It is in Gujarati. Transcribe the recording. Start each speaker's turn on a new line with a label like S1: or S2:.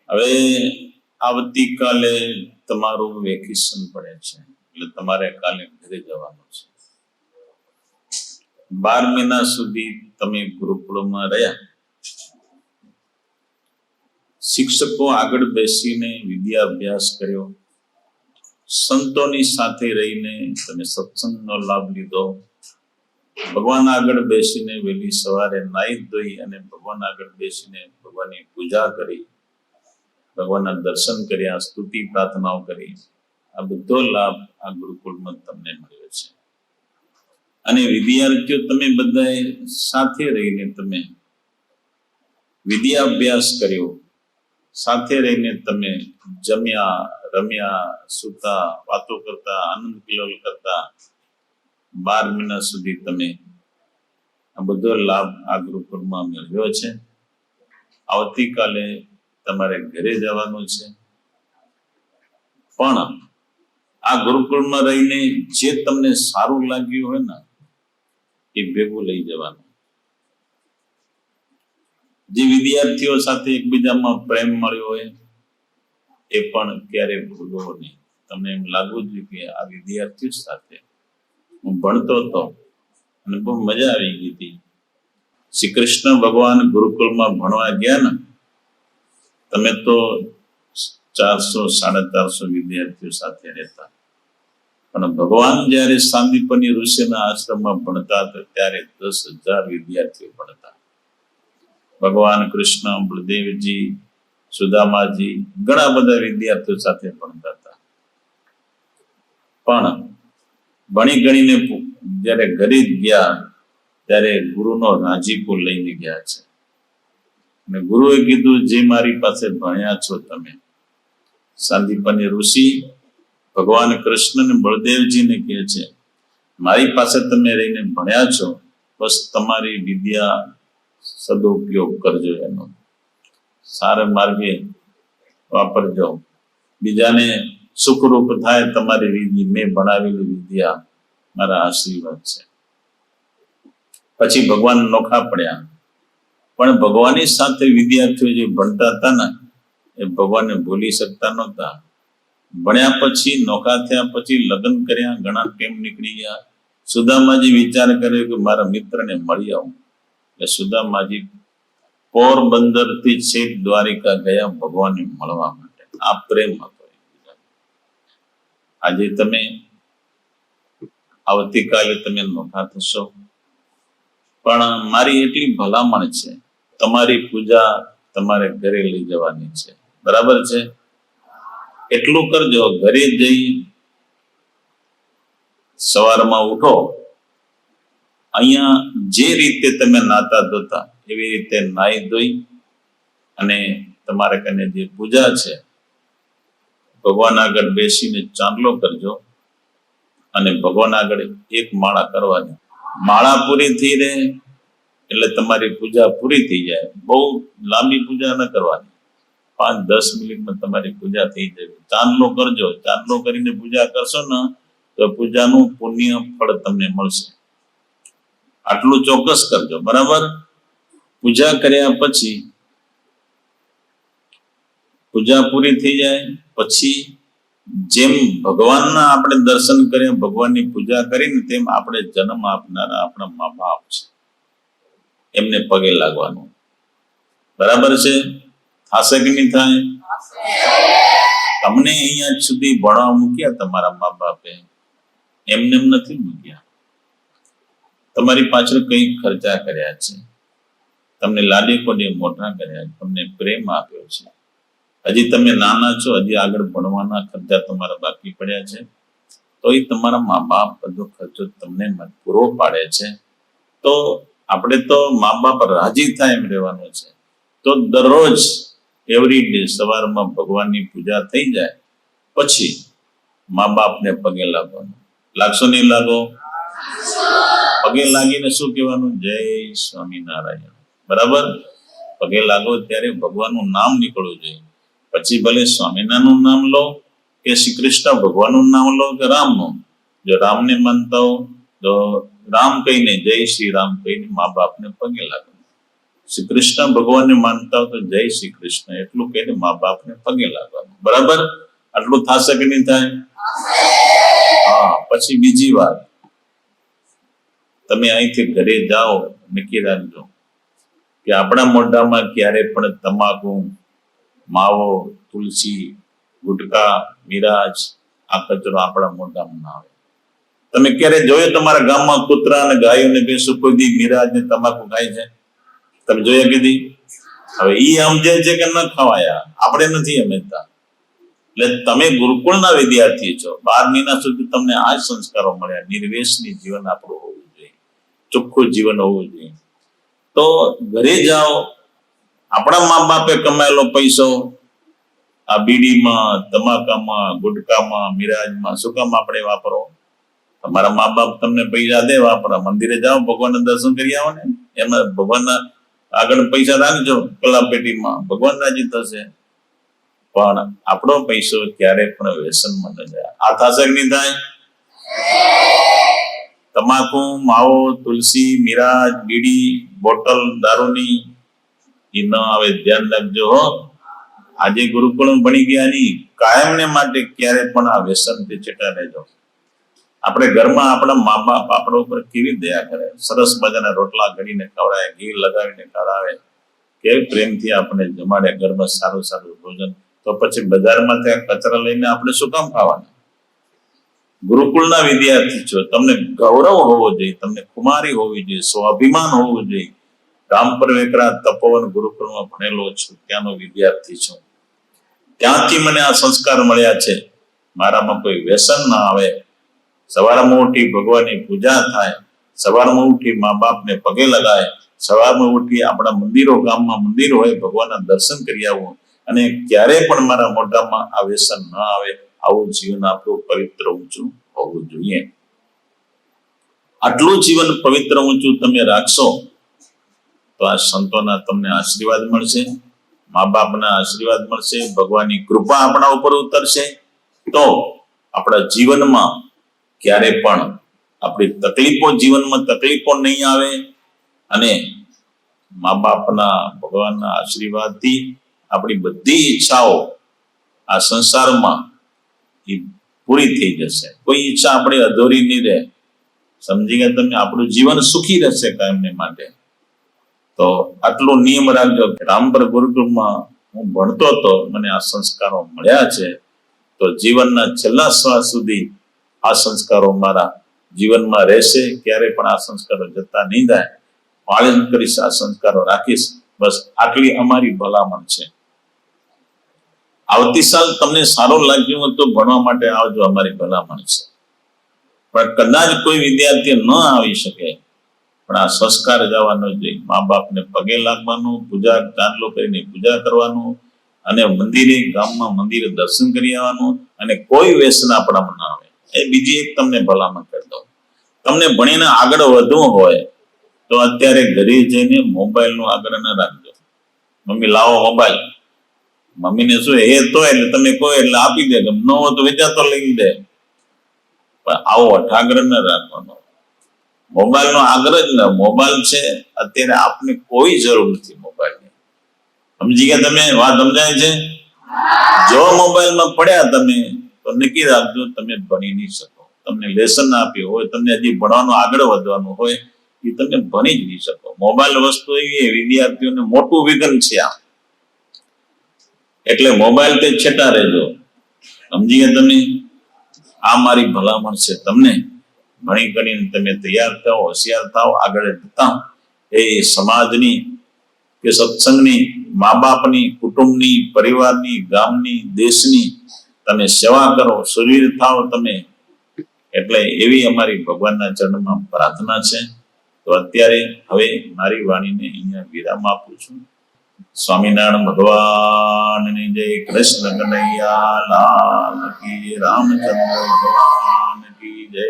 S1: હવે આવતીકાલે તમારું વેકેશન પડે છે, એટલે તમારે કાલે ઘરે જવાનું છે. 12 મહિના સુધી તમે ગુરુકુળમાં રહ્યા. શિક્ષકો આગળ બેસીને વિદ્યા અભ્યાસ કર્યો, સંતોની સાથે રહીને તમે સત્સંગનો લાભ લીધો, ભગવાન આગળ બેસીને વહેલી સવારે નાહી ધોઈ અને ભગવાન આગળ બેસીને ભગવાનની પૂજા કરી, ભગવાનના દર્શન કર્યા, સ્તુતિ પ્રાર્થનાઓ કરી. આ બધો લાભ આ ગુરુકુળમાં તમને મળ્યો છે. અને વિદ્યાર્થીઓ તમે બધાએ સાથે રહીને તમે વિદ્યા અભ્યાસ કર્યો, સાથે રહીને તમે જમ્યા, રમ્યા, સૂતા, વાતો કરતા, આનંદ કિલોલ કરતા 12 મહિના સુધી તમે આ બધો લાભ આ ગુરુકુળમાં મેળવ્યો છે. આવતીકાલે તમારે ઘરે જવાનું છે, પણ આ ગુરુકુળમાં રહીને જે તમને સારું લાગ્યું હોય ને એ ભેગું લઈ જવાનું. જે વિદ્યાર્થીઓ સાથે એકબીજામાં પ્રેમ મળ્યો હોય એ પણ ક્યારે ભૂલો નહીં. તમને એમ લાગવું જોઈએ કે આ વિદ્યાર્થીઓ સાથે હું ભણતો હતો અને બહુ મજા આવી ગઈ હતી. શ્રી કૃષ્ણ ભગવાન ગુરુકુળમાં ભણવા ગયા ને, તમે તો 400-450 વિદ્યાર્થીઓ સાથે રહેતા, પણ ભગવાન જયારે સાંદીપની ઋષિના આશ્રમમાં ભણતા હતા ત્યારે 10,000 વિદ્યાર્થીઓ ભણતા. ભગવાન કૃષ્ણ, બળદેવજી, સુદામાજી ઘણા બધા વિદ્યાર્થીઓ સાથે ભણતા હતા. પણ ભણી ગણીને જયારે ઘરે ગયા ત્યારે ગુરુનો રાજીપો લઈને ગયા છે. અને ગુરુએ કીધું, જે મારી પાસે ભણ્યા છો તમે, સાંદીપની ઋષિ ભગવાન કૃષ્ણ અને બળદેવજીને કહે છે, મારી પાસે તમે રહીને ભણ્યા છો, બસ તમારી વિદ્યા સદુપયોગ કરજો, એનો સારા માર્ગે વાપરજો, બીજાને સુખરૂપ થાય તમારી વિદ્યા, મેં ભણાવેલી વિદ્યા મારા આશીર્વાદ છે. પછી ભગવાન નોખા પડ્યા, પણ ભગવાનની સાથે વિદ્યાર્થીઓ જે ભણતા હતા ને એ ભગવાનને ભૂલી શકતા નહોતા. ભણ્યા પછી, નોખા થયા પછી લગ્ન કર્યા, ઘણા ટાઈમ નીકળી ગયા. સુદામાજી વિચાર કર્યો કે મારા મિત્રને મળી આવું, એટલે સુદામાજી પોરબંદર થી છેક દ્વારિકા ગયા ભગવાનને મળવા માટે. આ પ્રેમ હતો. આજે તમે આવતીકાલે તમે નોખા થશો, પણ મારી એટલી ભલામણ છે, તમારી પૂજા તમારે ઘરે લઈ જવાની છે, બરાબર છે? એટલું કરજો, ઘરે જઈ સવારમાં ઉઠો, અહીંયા જે રીતે તમે નાતા ધોતા એવી રીતે નાહી ધોઈ અને તમારે કને જે પૂજા છે ભગવાન આગળ બેસીને ચાંદલો કરજો અને ભગવાન આગળ એક માળા કરવાની. માળા પૂરી થઈ રહે એટલે તમારી પૂજા પૂરી થઈ જાય. બહુ લાંબી પૂજા ન કરવાની, 5-10 મિનિટમાં તમારી પૂજા થઈ જાય. ચાંદલો કરજો, ચાંદલો કરીને પૂજા કરશો ને તો પૂજાનું પુણ્ય ફળ તમને મળશે. આટલું ચોક્કસ કરજો, બરાબર? પૂજા કર્યા પછી, પૂજા પૂરી થઈ જાય પછી જેમ ભગવાનના આપણે દર્શન કરીએ, ભગવાનની પૂજા કરીને, તેમ આપણે જન્મ આપનારા આપણા મા બાપ છે એમને પગે લાગવાનું, બરાબર છે? થશે કે નહીં થાય? તમને અહીંયા સુધી ભણવા મૂક્યા તમારા મા બાપે, એમને નથી મૂક્યા. તમારી પાછળ કઈ ખર્ચા કર્યા છે, તમને લાડી કોડી મોટા કર્યા, તમને પ્રેમ આપ્યો છે. હજી તમે નાના છો, હજી આગળ ભણવાના ખર્ચા તમારા બાકી પડ્યા છે, તો એ તમારા મા બાપ બધો ખર્ચો તમને પૂરો પાડે છે. તો આપણે તો મા બાપ રાજી થાય એમ રહેવાનું છે. તો દરરોજ એવરી ડે સવારમાં ભગવાનની પૂજા થઈ જાય પછી મા બાપને પગે લાગવાનું. લાગશો નહીં લાગો? પગે લાગીને શું કહેવાનું? જય સ્વામિનારાયણ, બરાબર? પગે લાગો ત્યારે ભગવાનનું નામ નીકળવું જોઈએ. પછી ભલે સ્વામિનારાયણનું નામ લો કે શ્રી કૃષ્ણ ભગવાનનું નામ લો કે રામનું. જો રામને માનતા હો તો રામ કહીને, જય શ્રી રામ કહીને મા બાપને પગે લાગો. શ્રી કૃષ્ણ ભગવાનને માનતા હો તો જય શ્રી કૃષ્ણ એટલું કહીને મા બાપને પગે લાગવાનું. બરાબર? આટલું થશે કે નહીં થાય? હા. પછી બીજી વાત, તમે અહીંથી ઘરે જાઓ, નક્કી રાખજો કે આપણા મોઢામાં ક્યારે પણ તમાકુ, માવો, તુલસી, ગુટકા, મિરાજ આ કચરો આપણા મોઢામાં ના આવે. તમે ક્યારે જોયો તમારા ગામમાં કૂતરા અને ગાયો ને ભેંસો કોઈ દી મિરાજ ને તમાકુ ખાય છે? તમે જોયા કીધી? હવે ઈ સમજે છે કે ન ખવાયા, આપણે નથી સમજતા. એટલે તમે ગુરુકુળના વિદ્યાર્થી છો, 12 મહિના સુધી તમને આ સંસ્કારો મળ્યા. નિર્વેશની જીવન આપણું હોવું જોઈએ, ચોખ્ખું જીવન હોવું જોઈએ. તો ઘરે જાઓ, આપણા મા બાપે કમાયેલો પૈસો આ બીડીમાં, તમાકામાં, ગુટકામાં, મિરાજમાં શું કામ આપણે વાપરો? તમારા મા બાપ તમને પૈસા દે, વાપરો. મંદિરે જાઓ, ભગવાનના દર્શન કરી આવો ને. એમાં ભગવાનના આગળ પૈસા રાખજો કલાપેટીમાં, ભગવાન રાજી થશે. પણ આપણો પૈસો ક્યારે પણ વ્યસનમાં ન જાય. આ થશે કે નહીં થાય? તમાકુ, માવો, તુલસી, મિરાજ, બીડી, બોટલ દારૂની એ ન આવે, ધ્યાન રાખજો હો. આજે ગુરુકુળ ભણી ગયા નહીં, કાયમને માટે ક્યારે પણ આ વ્યસનથી ચેટા રહેજો. આપણે ઘરમાં આપણા મા બાપ આપણા ઉપર કેવી દયા કરે, સરસ મજાના રોટલા ઘડીને ખવડાવે, ઘી લગાવીને ખવડાવે, કેવી પ્રેમથી આપણે જમાડે, ઘરમાં સારું સારું ભોજન. તો પછી બજારમાંથી આ કચરા લઈને આપણે શું કામ ખાવાના? ગુરુકુળના વિદ્યાર્થી છો, તમને ગૌરવ હોવો જોઈએ, તમને કુમારી હોવી જોઈએ, સ્વાભિમાન હોવું જોઈએ. રામપર વેકરા તપોવન ગુરુકુળમાં ભણેલો છું, ત્યાંનો વિદ્યાર્થી છું. ત્યાંથી મને આ સંસ્કાર મળ્યા છે. મારામાં કોઈ વ્યસન ના આવે. સવારમાં ઉઠી ભગવાનની પૂજા થાય, સવારમાં ઉઠી મા બાપને પગે લગાય, સવારમાં ઉઠી આપણા મંદિરો, ગામમાં મંદિર હોય, ભગવાનના દર્શન કરી આવું. અને ક્યારે પણ મારા મોઢામાં આ વ્યસન ન આવે. આવું જીવન આપણું પવિત્ર ઊંચું હોવું જોઈએ. આટલું જીવન પવિત્ર ઊંચું તમે રાખશો તો આ સંતોના તમને આશીર્વાદ મળશે, મા બાપના આશીર્વાદ મળશે, ભગવાનની કૃપા આપણા ઉપર ઉતરશે. તો આપણા જીવનમાં ક્યારે પણ આપણી તકલીફો, જીવનમાં તકલીફો નહીં આવે. અને મા બાપના, ભગવાનના આશીર્વાદથી આપણી બધી ઈચ્છાઓ આ સંસારમાં એ પૂરી થઈ જશે. કોઈ ઈચ્છા આપણી અધૂરી નહીં રહે. સમજી ગયા તમે? આપણું જીવન સુખી રહેશે કાયમને માટે. તો આટલો નિયમ રાખજો. રામપર ગુરુકુળમાં હું ભણતો હતો, મને આ સંસ્કારો મળ્યા છે. તો જીવનના છેલ્લા શ્વાસ સુધી આ સંસ્કારો મારા જીવનમાં રહેશે. ક્યારે પણ આ સંસ્કારો જતા નહીં જાય. પાલન કરીશ, આ સંસ્કારો રાખીશ. બસ આટલી અમારી ભલામણ છે. આવતી સાલ તમને સારું લાગ્યું હોય તો ભણવા માટે આવજો, અમારી ભલામણ છે. પણ કદાચ કોઈ વિદ્યાર્થી ન આવી શકે, પણ આ સંસ્કાર જવાનો જોઈએ. મા બાપને પગે લાગવાનું, પૂજા ચાંદલો કરીને પૂજા કરવાનું, અને મંદિરે, ગામમાં મંદિરે દર્શન કરી આવવાનું. અને કોઈ વ્યસન આપણામાં ના આવે. એ બીજી એક તમને ભલામણ કરી દઉં. તમને ભણીને આગળ વધવું હોય તો અત્યારે ઘરે જઈને મોબાઈલનું આગળ ન રાખજો. મમ્મી લાવો મોબાઈલ. મમ્મીને શું એ તો એટલે તમે કહો એટલે આપી દે, ન હોય તો વેચાતો લઈ દે. પણ આવો અઠાગ્રહ ન રાખવાનો. મોબાઈલનો આગ્રહ જ ન. મોબાઈલ છે અત્યારે આપને કોઈ જરૂર નથી મોબાઈલની. સમજી ગયા તમે? વાત સમજાય છે? જો મોબાઈલમાં પડ્યા તમે તો નક્કી રાખજો તમે ભણી નહીં શકો. તમને લેસન આપ્યું હોય, તમને હજી ભણવાનું આગળ વધવાનું હોય, એ તમે ભણી જ નહીં શકો. મોબાઈલ વસ્તુ એવી વિદ્યાર્થીઓને મોટું વિઘન છે આ. એટલે મોબાઈલ તે છેટા રહેજો. સમજી ગયા તમે? આ મારી ભલામણ છે તમને. ભણી ગણીને તમે તૈયાર થાઓ, હોશિયાર થાઓ, આગળ જતા એ સમાજની કે સત્સંગની, મા બાપની, કુટુંબની, પરિવારની, ગામની, દેશની તમે સેવા કરો, શરીર થાઓ તમે. એટલે એવી અમારી ભગવાનના ચરણમાં પ્રાર્થના છે. તો અત્યારે હવે મારી વાણીને અહીંયા વિરામ આપું છું. સ્વામિનારાયણ ભગવાનની જય. કૃષ્ણ કનૈયા લાલ કી, રામચંદ્ર ભગવાન કી જય.